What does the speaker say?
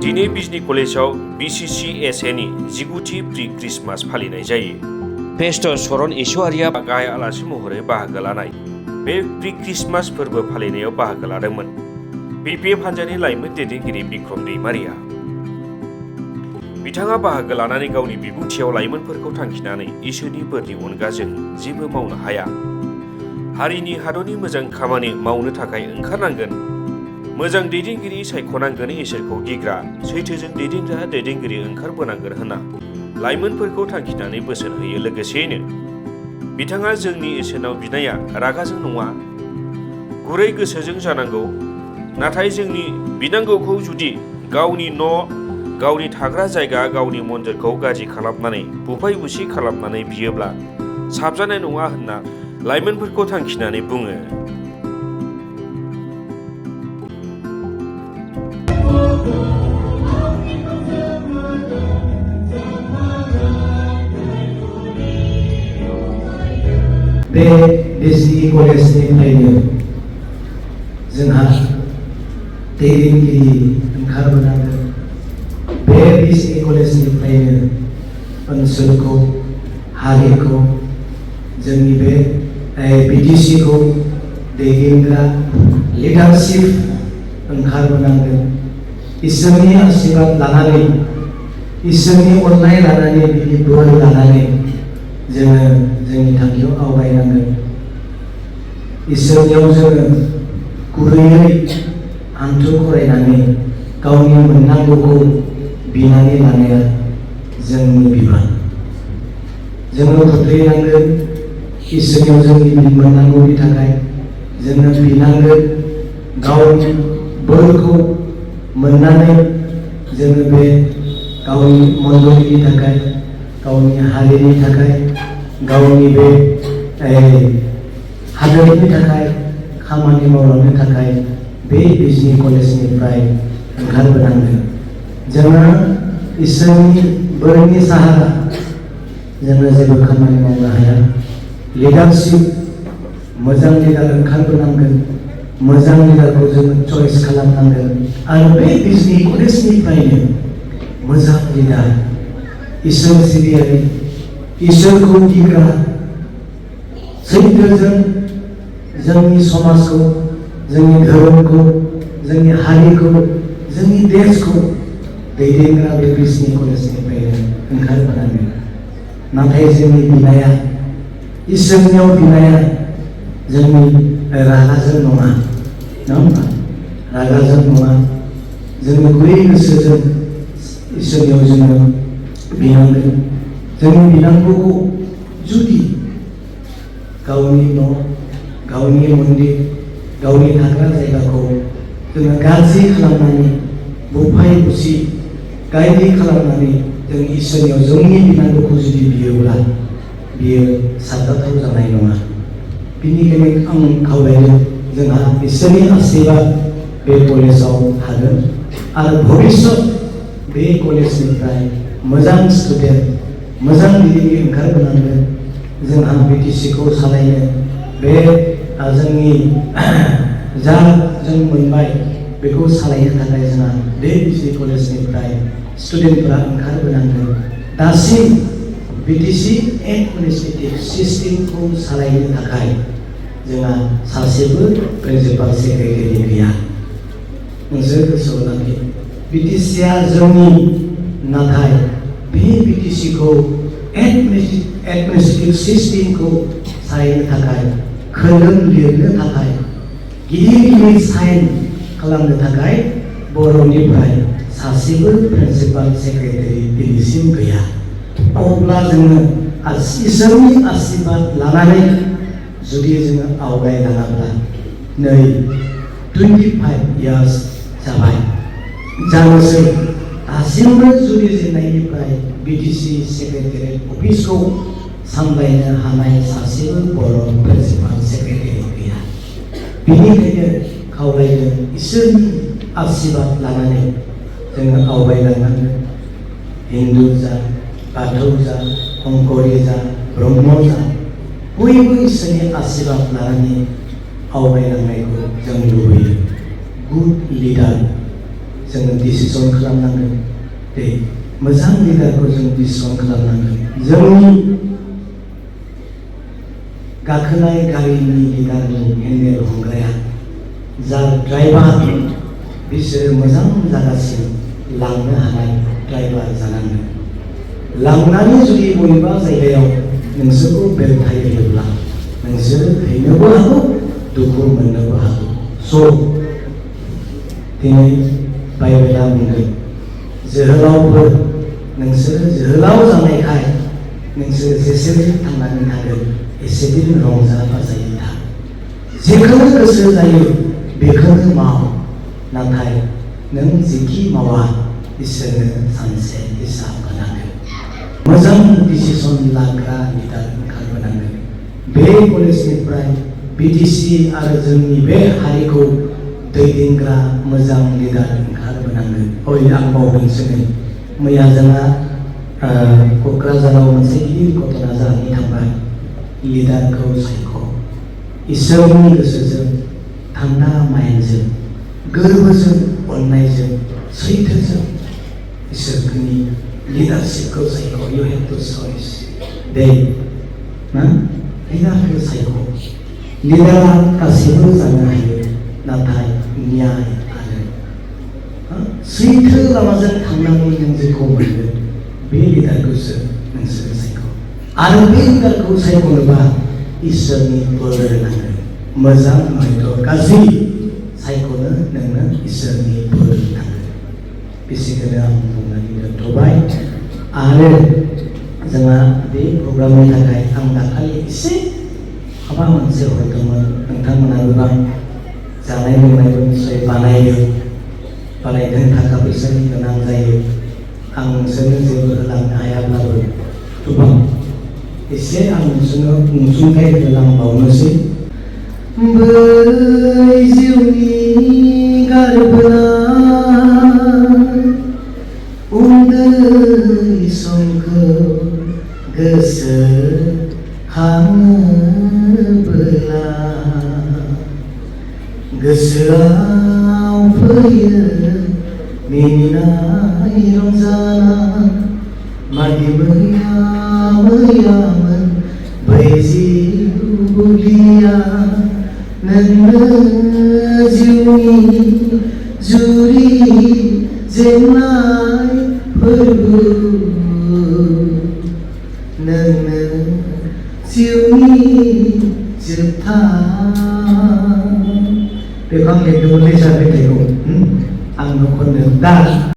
दिनै बिजनी कलेजाव BCCSAनि 19थि pre Christmas फालिनाय जायो। पेस्टर शरण ईश्वरिया गाहाय आलासि महरै बाहागो लानाय बे प्रि क्रिसमास फोरबो फालिनायाव बाहागो लादोंमोन। BPF हान्जानि लाइमोन दैदेनगिरि बिक्रम दैमारिया। बिथाङा बाहागो लानानै गावनि बिबुंथियाव लाइमोनफोरखौ थांखिनानै इसोरनि बोरनि अनगा जों जेबो मावनो हाया। हारिनि हादरनि मोजां खामानि मावनो थाखाय ओंखारनांगोन। मोजां दैदेनगिरि सायख'नांगोन, इसोरखौ गिग्रा सैथोजों दैदेनग्रा दैदेनगिरि ओंखारबोनांगोन होनना लाइमोनफोरखौ थांखिनानै बोसोन होयो। लोगोसेयैनो बिथाङा जोंनि इसोरनाव बिनाया रागाजों नङा, गुरै गोसोजों जानांगौ। नाथाय जोंनि बिनांगौखौ जुदि गावनि न', गावनि थाग्रा जायगा, गावनि मन्दिरखौ गाज्रि खालामनानै बुफाय बुसि खालामनानै बियोब्ला साबजानाय नङा होनना लाइमोनफोरखौ थांखिनानै बुङो। बे बिजनी कलेजनिफ्रायनो जोंहा दैदेनगिरि ओंखारबोनांगोन। बे बिजनी कलेजनिफ्रायनो ओनसोलखौ, हारिखौ, जोंनि बे BTCखौ दैदेनग्रा लिडारशिप ओंखारबोनांगोन। इसोरनि आशीर्बाद लानानै, इसोरनि अननाय लानानै, बिनि बोर लानानै जोङो जोंनि थांखियाव आवगायनांगोन। इसोरनियाव जोङो गुरैयै हान्थु खरायनानै गावनि मोननांगौखौ बिनानै लानाया जोंनि बिबान। जोङो फोथायनांगोन इसोरनियाव जोंनि मोननांगौनि थाखाय जोङो बिनांगोन। गावनि बोरखौ मोननानै जोङो बे गावनि मण्डलीनि थाखाय, गावनि हारिनि थाखाय, गावनि बे हादरनि थाखाय खामानि मावलांनो थाखाय बे बिजनी कलेजनिफ्राय ओंखारबोनांगोन। जोङो इसोरनि बोरनि साहारा जोङो जेबो खामानि मावनो हाया। लिडारशिप, मोजां लिडार ओंखारबोनांगोन। मोजां लिडारखौ जोङो चइस खालामनांगोन। आरो बे बिजनी कलेजनिफ्रायनो मोजां लिडार, इसोर सिबियारि, इसोरखौ गिग्रा, सैथोजों जोंनि समाजखौ, जोंनि धोरोमखौ, जोंनि हारिखौ, जोंनि देशखौ दैदेनग्रा बे बिजनी कलेजनिफ्रायनो ओंखारबोनांगोन। नाथाय जोंनि बिनाया, इसोरनियाव बिनाया जोंनि रागाजों नङा, नङा होमबा? रागाजों नङा। जोङो गुरै गोसोजों इसोरनियाव जोङो बिनांगोन। जोंनि बिनांगौखौ जुदि गावनि न', गावनि मन्दिर, गावनि थाग्रा जायगाखौ जोङो गाज्रि खालामनानै, बुफाय बुसि गाज्रि खालामनानै जों इसोरनियाव जोंनि बिनांगौखौ जुदि बियोब्ला बियो साबजाथाव जानाय नङा। बेनिखायनो आं खावलायो जोंहा इसोरनि आशीर्बाद बे कलेजाव थागोन आरो भबिष्यत बे कलेजनिफ्राय मोजां स्टुडेन्ट, मोजां दैदेनगिरि ओंखारबोनांगोन। जोंहा BTCखौ सालायनो बे जोंनि जा जों मोनबाय बेखौ सालायनो थाखाय जोंहा बे बिजनी कलेजनिफ्राय स्टुडेन्टफोरा ओंखारबोनांगोन। दासिम BTC एडमिनिस्ट्रेटिभ सिस्टेमखौ सालायनो थाखाय जोंहा सासेबो प्रिन्सिपाल सेक्रेटारि गैया। नोंसोर गोसोआव लाखि, BTCआ जोंनि, नाथाय बे BTCखौ एडमिनिस्ट्रेटिभ सिस्टेमखौ सालायनो थाखाय, खोलोम लिरनो थाखाय, गिदिर गिदिर साइन खालामनो थाखाय बर'निफ्राय सासेबो प्रिन्सिपाल सेक्रेटारि दिनैसिम गैया। अब्ला जोङो इसोरनि आशीर्बाद लानानै जुदि जोङो आवगायलाङाब्ला नै 25 इयार्स जाबाय जानोसै, दासिमबो जुरिजेननायनिफ्राय BTC सेक्रेटारियेट अफिसखौ सामलायनो हानाय सासेबो बर' प्रिन्सिपाल सेक्रेटारि गैया। बेनिखायनो खावलायदों इसोरनि आशीर्बाद लानानै जोङो आवगायलांनांगोन। हिन्दु जा, बाथौ जा, अंकरि जा, ब्रह्म जा, बयबो इसोरनि आशीर्बाद लानानै आवगायलांनायखौ जों लुबैयो। गुड लिडार जोङो डिसिसन खालामनांगोन दे मोजां लिडारखौ जों डिसिसन खालामनांगोन जोंनि गाखोनाय गारिनि लिडारनि हेन्डेल हमग्राया जा ड्राइभार बिसोरो मोजां जायगासिम लांनो हानाय ड्राइभार जानांगोन लांनानै जुदि बबेबा जायगायाव नोंसोरखौ बेलथायोब्ला नोंसोरो हैनोबो हागौ दुखु मोननोबो हागौ स' दिनै बाइबेला बुंदों जोहोलावफोर नोंसोरो जोहोलाव जानायखाय नोंसोर जेसेबां थांनानै थागोन एसेबां रंजा बाजायै था जेखौनो गोसो जायो बेखौनो माव नाथाय नों जेखि मावा इसोरनो सानसे हिसाब होनांगोन मोजां डिसिसन लाग्रा लिडार ओंखारबोनांगोन बे कलेजनिफ्राय बिटिसि आरो जोंनि बे हारिखौ दैदेनग्रा मोजां लिडार ओंखारबोनांगोन ओइ आं बावदोंसो नै मैया जोंहा क'क्राझाराव मोनसे गिदिर घटना जानानै थांबाय लिडारखौ सायख' इसोरनि गोसोजों थान्दा माइन्डजों गोरबोजों अननायजों सैथोजों इसोरनि लिडारशिपखौ सायख' इउ हेभ टु चइस दे ना लिडारखौ सायख' लिडारा गासैबो जानो हायो नाथाय न्याय आरो सैथो लामाजों थांनानै नों जेखौ मोनगोन बे लिडारखौसो नोंसोर सायख' आरो बे लिडारखौ सायख'नोबा इसोरनि बोर नांगोन मोजां हयथ' गाज्रि सायख'नो नोंनो इसोरनि बोर नांगोन बेसिखौनो आं बुंनानै दोनथ'बाय आरो जोंहा बे प्रग्रामनि थाखाय आं दाखालि एसे माबा मोनसे हरदोंमोन नोंथांमोना गोबां जानाय लोंनायबो निश्चय बानायदों थाखा फैसानि गोनां जायो आं नोंसोरनो जेबो होलांनो हायाब्लाबो गोबां एसे आं नोंसोरनो अनसुंथाइ होलांबावनोसै बै जिउनि गारबोनाय उन्दै समखौ गोसोखाङोब्ला गोसोआव फैयो मिनिनाय रंजानाय मादि मैयामोन बै जिउ बुलिया नोंनो जिउनि जुरि जेननाय फोरबो नोंनो जिउनि जोबथा बेखौ आं लिरदोंमोनलै सार मेथाइखौ आं खननो दा